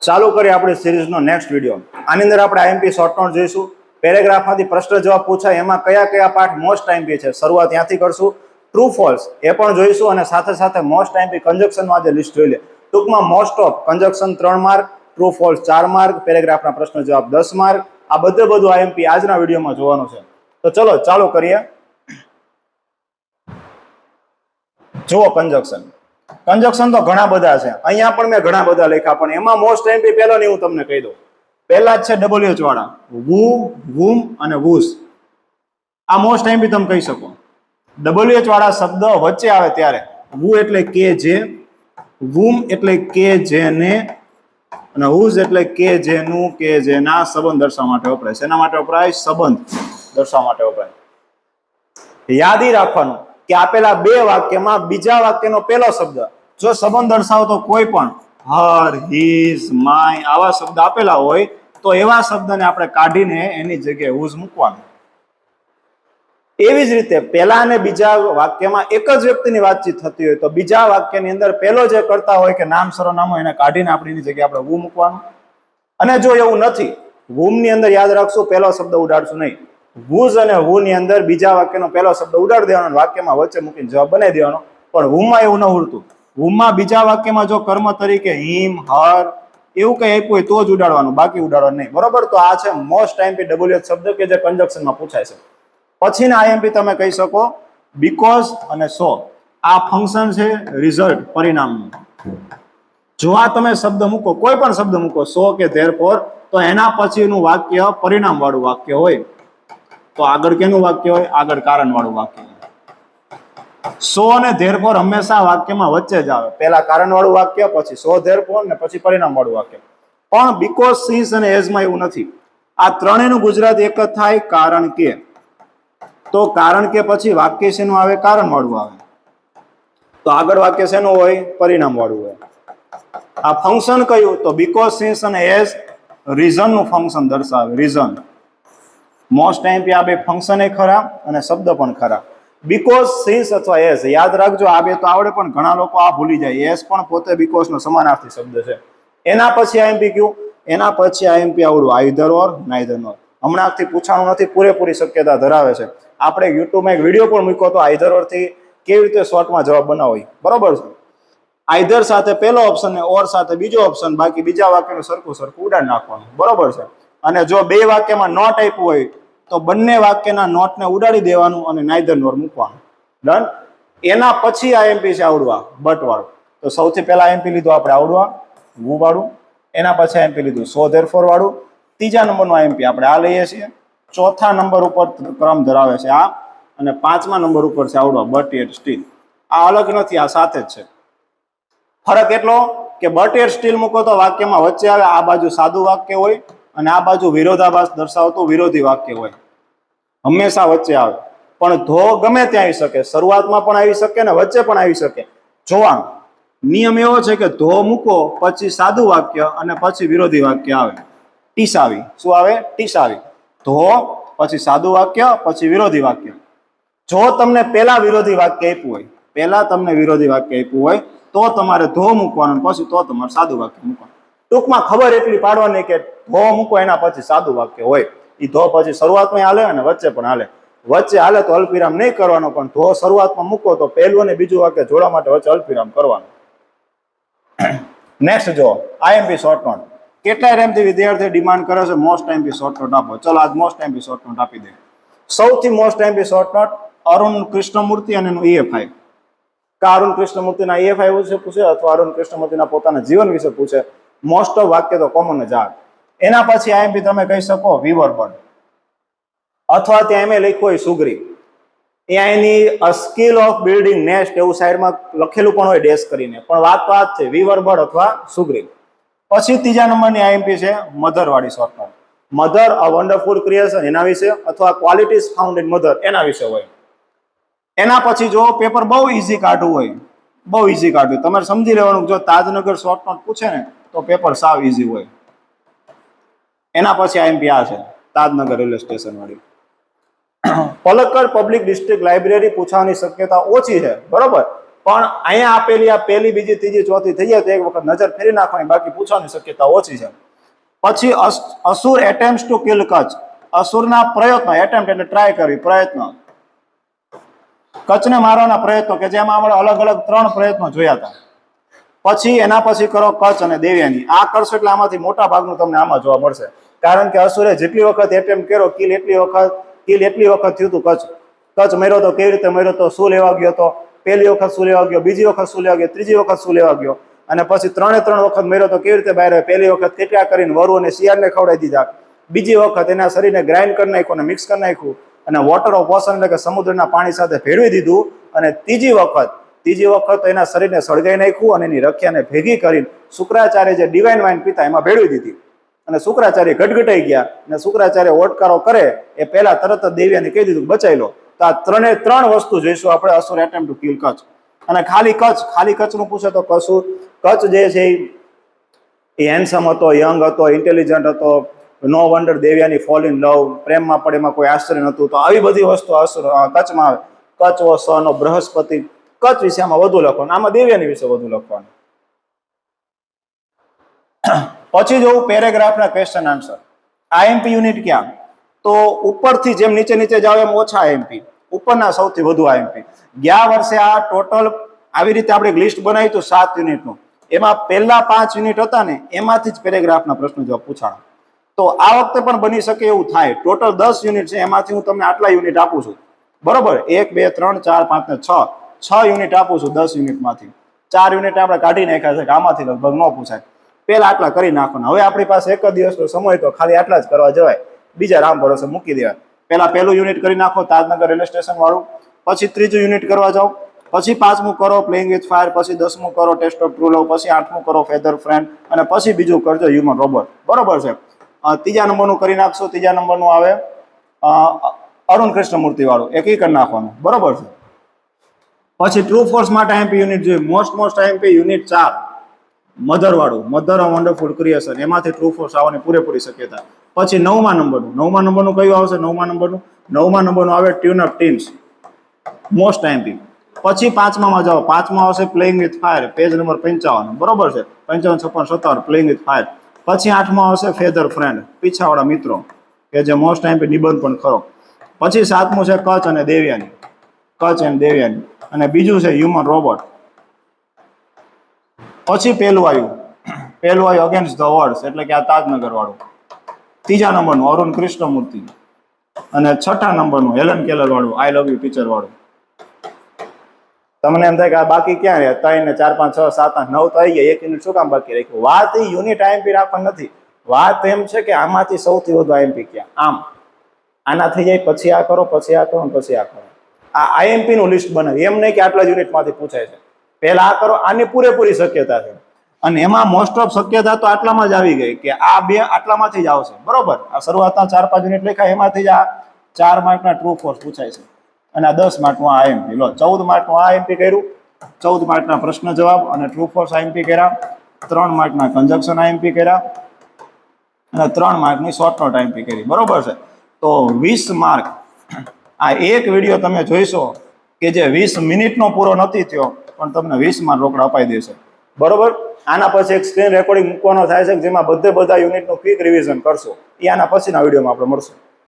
ચાલુ કરીએ આપણી સિરીઝનો નેક્સ્ટ વિડીયો. આની અંદર આપણે આઈએમપી શોર્ટ નોટ જોઈશું. પેરેગ્રાફમાંથી પ્રશ્ન જવાબ પૂછાય એમાં કયા કયા પાર્ટ મોસ્ટ આઈએમપી છે, શરૂઆત ત્યાંથી કરશું. ટ્રુ ફોલ્સ એ પણ જોઈશું અને સાથે સાથે મોસ્ટ આઈએમપી કન્જક્શનનું આજે લિસ્ટ જોઈ લે. ટૂંકમાં most of conjunction 3 mark, true false 4 mark, પેરેગ્રાફના પ્રશ્ન જવાબ 10 માર્ક. આ બધું આઈએમપી આજના વિડીયોમાં જોવાનું છે. તો ચલો ચાલુ કરીએ. જુઓ કન્જક્શન. કન્જક્શન તો ઘણા બધા છે, અહીંયા પણ મેં ઘણા બધા લખ્યા, પણ એમાં મોસ્ટ આઈએમપી પહેલો ની હું તમને કહી દઉં. પહેલા જ છે WH વાળા, વુ, વુમ અને વુસ. આ મોસ્ટ આઈએમપી તમે કહી શકો. WH વાળા શબ્દ વચ્ચે આવે ત્યારે વુ એટલે કે જે, વુમ એટલે કે જેને અને હુઝ એટલે કે જેનું કે જેના સંબંધ દર્શાવવા માટે વપરાય. શેના માટે વપરાય? સંબંધ દર્શાવવા માટે વપરાય. યાદી રાખવાનું કે આપેલા બે વાક્યમાં બીજા વાક્યનો પહેલો શબ્દ જો સંબંધ દર્શાવતો કોઈ પણ હર, હિઝ, માય આવા શબ્દ આપેલા હોય તો એવા શબ્દને આપણે કાઢીને એની જગ્યાએ હુઝ મૂકવાનું. એવી જ રીતે પહેલા અને બીજા વાક્યમાં એક જ વ્યક્તિની વાતચીત થતી હોય તો બીજા વાક્યની અંદર પહેલો જે કરતા હોય કે નામ સરોનામું એને કાઢીને આપણે એની જગ્યાએ આપણે વુ મૂકવાનું. અને જો એવું નથી, વુમની અંદર યાદ રાખશું પહેલો શબ્દ ઉડાડશું નહીં. વુઝ અને વુ ની અંદર બીજા વાક્યનો પહેલો શબ્દ ઉડાડી દેવાનો, વાક્યમાં વચ્ચે મૂકીને જવાબ બનાવી દેવાનો. પણ વુમાં એવું ન ઉડતું. વુમાં બીજા વાક્યમાં જો કર્મ તરીકે હિમ, હર એવું કઈ આપ્યું હોય તો જ ઉડાડવાનું, બાકી ઉડાડવાનું નહીં. બરોબર? તો આ છે મોસ્ટ આઈએમપી WH શબ્દ કે જે કન્જક્શનમાં પૂછાય છે. પછીના આઈએમપી તમે કહી શકો બીકોઝ અને સો. આ ફંક્શન છે રિઝલ્ટ, પરિણામનું. જો આ તમે શબ્દ મૂકો, કોઈ પણ શબ્દ મૂકો, સો કે ધેરફોર, તો એના પછીનું વાક્ય પરિણામ વાળું વાક્ય હોય. તો આગળ કેનું વાક્ય હોય? આગળ કારણ વાળું વાક્ય. સો અને ધેરફોર હંમેશા વાક્યમાં વચ્ચે જ આવે. પહેલા કારણ વાળું વાક્ય, પછી સો ધેરફોર ને પછી પરિણામ વાળું વાક્ય. પણ બીકોઝ, સિન્સ અને એઝમાં એવું નથી. આ ત્રણેયનું ગુજરાત એક જ થાય, કારણ કે. તો કારણ કે પછી વાક્ય શેનું આવે? કારણ વાળું આવે. તો આગળ વાક્ય શેનું હોય? પરિણામ વાળું હોય. આ ફંક્શન કયું? તો બીકોઝ, સિન્સ અને એઝ રીઝનનું ફંક્શન દર્શાવે. રીઝન મોસ્ટ આઈએમપી આ બે ફંક્શન એ ખરા અને શબ્દ પણ ખરા. બીકોઝ, સિન્સ અથવા એઝ યાદ રાખજો. આ બે તો આવડે પણ ઘણા લોકો આ ભૂલી જાય. એઝ પણ પોતે બીકોઝ નો સમાનાર્થી શબ્દ છે. એના પછી આઈએમપી કયું? એના પછી આઈએમપી આવડું આઈધર ઓર, નાઈધર નોર. હમણાંથી પૂછાણું નથી, પૂરેપૂરી શક્યતા ધરાવે છે. આપણે યુટ્યુબમાં એક વિડીયો પણ મૂક્યો તો આઈધર ઓર થી કેવી રીતે શોર્ટમાં જવાબ બનાવો. બરોબર છે? આઈધર સાથે પહેલો ઓપ્શન ને ઓર સાથે બીજો ઓપ્શન, બાકી બીજા વાક્યનું સરખું ઉડાડી નાખવાનું. બરોબર છે? અને જો બે વાક્યમાં નોટ આપ્યું હોય તો બંને વાક્યના નોટને ઉડાડી દેવાનું અને નાઈધર નોર મૂકવાનું. ડન? એના પછી આઈએમપી છે આવડવા, બટ વાળું. તો સૌથી પહેલા આઈએમપી લીધું આપણે આવડવા, વુ વાળું. એના પછી આઈએમપી લીધું સો ધેરફોર વાળું. ત્રીજા નંબરનું આઈએમપી આપણે આ લઈએ છીએ. ચોથા નંબર ઉપર ક્રમ ધરાવે છે આ, અને પાંચમા નંબર ઉપર છે આવડવા, બટ એટ સ્ટીલ. આ અલગ નથી, આ સાથે જ છે. ફરક એટલો કે બટ એટ સ્ટીલ મૂકો તો વાક્યમાં વચ્ચે આવે, આ બાજુ સાદું વાક્ય હોય અને આ બાજુ વિરોધાભાસ દર્શાવતું વિરોધી વાક્ય હોય. હંમેશા વચ્ચે આવે. પણ ધો ગમે ત્યાં આવી શકે, શરૂઆતમાં પણ આવી શકે ને વચ્ચે પણ આવી શકે. જોવાનું નિયમ એવો છે કે ધો મૂકો પછી સાદું વાક્ય અને પછી વિરોધી વાક્ય આવે. ટીસાવી. શું આવે? ટીસાવી. ધો પછી સાદું વાક્ય પછી વિરોધી વાક્ય. જો તમને પહેલા વિરોધી વાક્ય આપ્યું હોય, પહેલા તમને વિરોધી વાક્ય આપ્યું હોય તો તમારે ધો મૂકવાનું, પછી તો તમારે સાદું વાક્ય મૂકવાનું. ટૂંકમાં ખબર એટલી પાડવાની કે ધો મૂકો એના પછી સાદું વાક્ય હોય. એ ધો પછી શરૂઆતમાં હાલે અને વચ્ચે પણ હાલે. વચ્ચે હાલે તો અલ્પવિરામ નહીં કરવાનો, પણ ધો શરૂઆતમાં મૂકો તો પહેલું અને બીજું વાક્ય જોડવા માટે વચ્ચે અલ્પવિરામ કરવાનું. નેક્સ્ટ જો આઈએમપી શોર્ટ નોટ. કેટલા ટાઈમથી વિદ્યાર્થી ડિમાન્ડ કરે છે મોસ્ટ આઈએમપી શોર્ટ નોટ આપો? ચલો આજ મોસ્ટ આઈએમપી શોર્ટ નોટ આપી દે. સૌથી most IMP short note Arun Krishnamurthy અને એનું EFI. કા અરુણ કૃષ્ણમૂર્તિના EFI વિશે પૂછે અથવા અરુણ કૃષ્ણમૂર્તિના પોતાના જીવન વિશે પૂછે. મોસ્ટ ઓફ વાક્ય તો કોમન જ આવે. એના પછી આઈએમપી તમે કહી શકો વીવર બર્ડ, અથવા ત્યાં એમ લખ્યું હોય સુગ્રી. ત્યાં એની અ સ્કિલ ઓફ બિલ્ડિંગ નેસ્ટ એવું સાઈડમાં લખેલું પણ હોય ડેશ કરીને, પણ વાત તો આ જ છે, વીવર બર્ડ અથવા સુગ્રી. પછી ત્રીજા નંબરની આઈએમપી છે મધર વાળી short note. Mother a wonderful creation એના વિશે, અથવા ક્વોલિટીઝ ફાઉન્ડ ઇન મધર એના વિશે હોય. એના પછી જો પેપર બહુ ઈઝી કાઢવું હોય, બહુ ઈઝી કાઢવું, તમારે સમજી લેવાનું જો તાજનગર શોર્ટ નોટ પૂછે ને તો પેપર સાવ ઈઝી હોય. એના પછી આઈએમપી આ છે તાજનગર રેલવે સ્ટેશન વાળી. પલક્કડ પબ્લિક ડિસ્ટ્રિક્ટ લાઇબ્રેરી પૂછવાની શક્યતા ઓછી છે. બરોબર? પણ અહીંયા આપેલી આ પહેલી બીજી ત્રીજી ચોથી થઈ જાય તો એક વખત નજર ફેરી નાખવાની, બાકી પૂછવાની શક્યતા ઓછી છે. પછી અસુર એટેમ્પ્સ ટુ કિલ કચ્છ, અસુરના પ્રયત્નો, એટેમ્પ્ટ એટલે ટ્રાય કરવી, પ્રયત્ન, કચ્છને મારવાના પ્રયત્નો, કે જેમાં આપણે અલગ અલગ 3 પ્રયત્નો જોયા હતા. પછી એના પછી કરો કચ્છ અને દેવ્યાની. આ કરશો એટલે આમાંથી મોટા ભાગનું તમને આમાં જોવા મળશે, કારણ કે અસુરે જેટલી વખત એટેમ્પ્ટ કર્યો કિલ એટલી વખત થયું હતું કચ્છ મર્યો તો કેવી રીતે મર્યો તો, શું લેવા ગયો તો, પહેલી વખત શું લેવા ગયો, બીજી વખત શું લેવા ગયો, ત્રીજી વખત શું લેવા ગયો, અને પછી 3 વખત મર્યો તો કેવી રીતે બહાર આવ્યો. પહેલી વખત કેટલા કરીને વરુ અને શિયાળને ખવડાવી દીધા, બીજી વખત એના શરીરને ગ્રાઇન્ડ કરી નાખ્યું અને મિક્સ કરી નાખ્યું અને વોટર ઓફ ઓશન એટલે કે સમુદ્રના પાણી સાથે ભેળવી દીધું, અને ત્રીજી વખત એના શરીરને સળગાઈ નાખ્યું અને એની રખ્યાને ભેગી કરીને શુક્રાચાર્ય જે ડિવાઇન વાઇન પીતા એમાં ભેળવી દીધી, અને શુક્રાચાર્ય ગટગટાઈ ગયા, અને શુક્રાચાર્ય ઓટકારો કરે એ પહેલા તરત જ દેવ્યાને કહી દીધું બચાવી લો. તો આ 3 વસ્તુ જોઈશું આપણે અસુર એટેમ્પ્ટ ટુ કિલ કચ્છ. અને ખાલી કચ્છનું પૂછે તો કચ્છ જે છે એ હેન્ડસમ હતો, યંગ હતો, ઇન્ટેલિજન્ટ હતો, no wonder Devyani fall in love, પ્રેમમાં પડે એમાં કોઈ આશ્ચર્ય નહોતું. તો આવી બધી વસ્તુ કચ્છમાં આવે. કચ્છ વો સન ઓફ બૃહસ્પતિ, કચ્છ વિશે આમાં વધુ લખવાનું, આમાં દેવ્યાની વિશે વધુ લખવાનું. પછી જોવું પેરેગ્રાફના ક્વેશ્ચન આન્સર. આઈએમપી યુનિટ ક્યાં? તો ઉપરથી જેમ નીચે જાવ એમ ઓછા આઈએમપી, ઉપરના સૌથી વધુ આઈએમપી. ગયા વર્ષે આ ટોટલ આવી રીતે આપણે લિસ્ટ બનાવ્યું હતું 7 યુનિટનું, એમાં પહેલા 5 યુનિટ હતા ને એમાંથી જ પેરેગ્રાફના પ્રશ્નો જવાબ પૂછાણા. તો આ વખતે પણ બની શકે એવું થાય. ટોટલ 10 યુનિટ છે, એમાંથી હું તમને આટલા યુનિટ આપું છું, બરોબર? 1 2 3 4 5 ને 6 યુનિટ આપું છું 10 યુનિટમાંથી. 4 યુનિટ આપણે કાઢી નાખ્યા છે કે આમાંથી લગભગ ન પૂછાય, પેલા આટલા કરી નાખવાના. હવે આપણી પાસે એક જ દિવસનો સમય તો ખાલી આટલા જ કરવા જવાય, બીજા રામ ભરોસે મૂકી દેવાય. પહેલું યુનિટ કરી નાખો તાજનગર રેલવે સ્ટેશન વાળું, પછી 3જું યુનિટ કરવા જાઓ, પછી 5મું કરો પ્લેઇંગ વિથ ફાયર, પછી 10મું કરો ટેસ્ટ ઓફ ટ્રુ લવ, પછી 8મું કરો ફેધર ફ્રેન્ડ, અને પછી બીજું કરજો હ્યુમન રોબોટ, બરોબર છે? 3જા નંબરનું કરી નાખશો. 3જા નંબરનું આવે અરુણ કૃષ્ણમૂર્તિ વાળું, એક કરી નાખવાનું, બરોબર છે? પછી ટ્રુ ફોર્સ માટે આઈએમપી યુનિટ જોઈએ, મોસ્ટ આઈએમપી યુનિટ 4 મધર વાળું, મધર ઓફ વન્ડરફુલ ક્રિએશન, એમાંથી ટ્રુ ફોર્સ આવવાની પૂરેપૂરી શક્યતા. પછી 9મા નંબરનું કયું આવશે? 9મા નંબરનું આવે tune up teams, most IMP. પછી 5મામાં જાઓ, 5માં આવશે playing with fire, page number 55, બરોબર છે? 55 56 57 પ્લેઇંગ વિથ ફાયર. પછી 8માં આવશે ફેધર ફ્રેન્ડ, પીછાવાળા મિત્રો, કે જે મોસ્ટ આઈએમપી નિબંધ પણ ખરો. પછી 7મું છે કચ્છ અને દેવ્યાની, કચ્છ એન્ડ દેવ્યાની, અને બીજું છે હ્યુમન રોબોટ. પછી પેલું આવ્યું અગેન્સ્ટ ધ વર્ડ્સ, એટલે કે આ તાજનગર વાળું. 3જા નંબરનું અરુણ કૃષ્ણમૂર્તિ, અને 6ઠા નંબરનું હેલન કેલર વાળું આઈ લવ યુ ટીચર વાળું. તમને એમ થાય કે આ બાકી ક્યાં રહ્યા? 3 ને 4 5 6 7 8 9 તો આવી ગયા, 1 યુનિટ શું કામ બાકી રાખ્યું? વાત એ યુનિટ આઈએમપી રાખવા નથી, વાત એમ છે કે આમાંથી સૌથી વધુ આઈએમપી ક્યાં? આના થઈ જાય પછી આ કરો, પછી આ કરો, પછી આ કરો. આ આઈએમપી નું લિસ્ટ બનાવી, એમ નહીં કે આટલા યુનિટમાંથી પૂછાય છે. પહેલા આ કરો, આની પૂરેપૂરી શક્યતા છે, અને એમાં મોસ્ટ ઓફ શક્યતા તો આટલામાં જ આવી ગઈ કે આ 2 આટલામાંથી જ આવશે, બરોબર? આ શરૂઆતના 4 5 યુનિટ લખ્યા એમાંથી જ આ 4 માર્કના ટ્રુ ફોર્સ પૂછાય છે, અને આ 10 માર્કનું આઈએમપી. લો 14 માર્કનું આઈએમપી કર્યું, 14 માર્કના પ્રશ્ન જવાબ અને ટ્રુ ફોર્સ આઈએમપી કર્યા, 3 માર્કના કન્જક્શન આઈએમપી કર્યા, અને 3 માર્કની શોર્ટ નોટ આઈએમપી કરી, બરોબર છે? તો 20 માર્ક. આ એક વિડીયો તમે જોઈશો કે જે 20 મિનિટનો પૂરો નથી થયો, પણ તમને 20 માર્ક રોકડા અપાઈ દેશે, બરોબર? આના પછી એક સ્ક્રીન રેકોર્ડિંગ મૂકવાનો થાય છે જેમાં બધા યુનિટનું ક્વિક રિવિઝન કરશો. એ આના પછીના વિડીયોમાં આપણે મળશું.